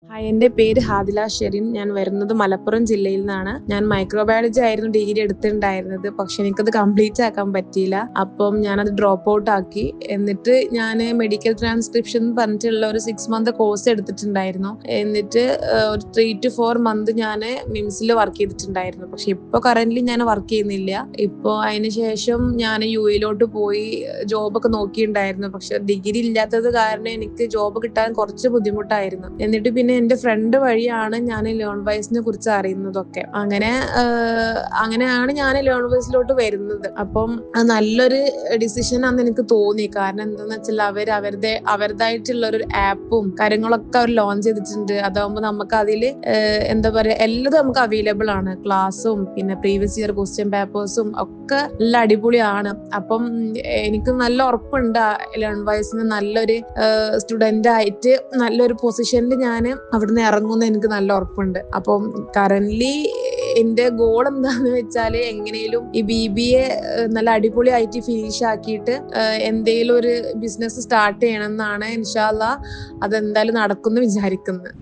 Hi, എൻ്റെ പേര് ഹാദില ഷെറിൻ. ഞാൻ വരുന്നത് മലപ്പുറം ജില്ലയിൽ നിന്നാണ്. ഞാൻ മൈക്രോബയോളജി ആയിരുന്നു ഡിഗ്രി എടുത്തിട്ടുണ്ടായിരുന്നത്. പക്ഷെ എനിക്കത് കംപ്ലീറ്റ് ആക്കാൻ പറ്റിയില്ല. അപ്പം ഞാനത് ഡ്രോപ്പ് ഔട്ട് ആക്കി. എന്നിട്ട് ഞാൻ മെഡിക്കൽ ട്രാൻസ്ക്രിപ്ഷൻ എന്ന് പറഞ്ഞിട്ടുള്ള ഒരു 6 മന്ത് കോഴ്സ് എടുത്തിട്ടുണ്ടായിരുന്നു. എന്നിട്ട് ഒരു 3 to 4 മന്ത് ഞാൻ മിംസിൽ വർക്ക് ചെയ്തിട്ടുണ്ടായിരുന്നു. പക്ഷെ ഇപ്പോൾ കറന്റ് ഞാൻ വർക്ക് ചെയ്യുന്നില്ല. ഇപ്പോൾ അതിന് ശേഷം ഞാൻ UAE പോയി ജോബൊക്കെ നോക്കിയിട്ടുണ്ടായിരുന്നു. പക്ഷെ ഡിഗ്രി ഇല്ലാത്തത് കാരണം എനിക്ക് ജോബ് കിട്ടാൻ കുറച്ച് ബുദ്ധിമുട്ടായിരുന്നു. എന്നിട്ട് പിന്നെ എൻ്റെ ഫ്രണ്ട് വഴിയാണ് ഞാൻ ലേൺ വൈസിനെ കുറിച്ച് അറിയുന്നതൊക്കെ. അങ്ങനെയാണ് ഞാൻ ലേൺ വൈസിലോട്ട് വരുന്നത്. അപ്പം നല്ലൊരു ഡിസിഷൻ ആണെന്ന് എനിക്ക് തോന്നി. കാരണം എന്താന്ന് വെച്ചാൽ അവരുടേതായിട്ടുള്ള ഒരു ആപ്പും കാര്യങ്ങളൊക്കെ അവർ ലോഞ്ച് ചെയ്തിട്ടുണ്ട്. അതാകുമ്പോൾ നമുക്ക് അതിൽ എന്താ പറയാ, എല്ലതും നമുക്ക് അവൈലബിൾ ആണ്. ക്ലാസ്സും പിന്നെ പ്രീവിയസ് ഇയർ ക്വസ്റ്റ്യൻ പേപ്പേഴ്സും ഒക്കെ നല്ല അടിപൊളിയാണ്. അപ്പം എനിക്ക് നല്ല ഉറപ്പുണ്ട് ലേൺ വൈസിന് നല്ലൊരു സ്റ്റുഡന്റ് ആയിട്ട് നല്ലൊരു പൊസിഷനിൽ ഞാൻ അവിടുന്ന് ഇറങ്ങുമെന്ന് എനിക്ക് നല്ല ഉറപ്പുണ്ട്. അപ്പം കറന്റ്ലി എന്റെ ഗോൾ എന്താന്ന് വെച്ചാല് എങ്ങനെയും ഈ BBA നല്ല അടിപൊളിയായിട്ട് ഫിനിഷ് ആക്കിയിട്ട് എന്തെങ്കിലും ഒരു ബിസിനസ് സ്റ്റാർട്ട് ചെയ്യണം എന്നാണ്. ഇൻഷാ അല്ലാഹ് അതെന്തായാലും നടക്കുമെന്ന് വിചാരിക്കുന്നത്.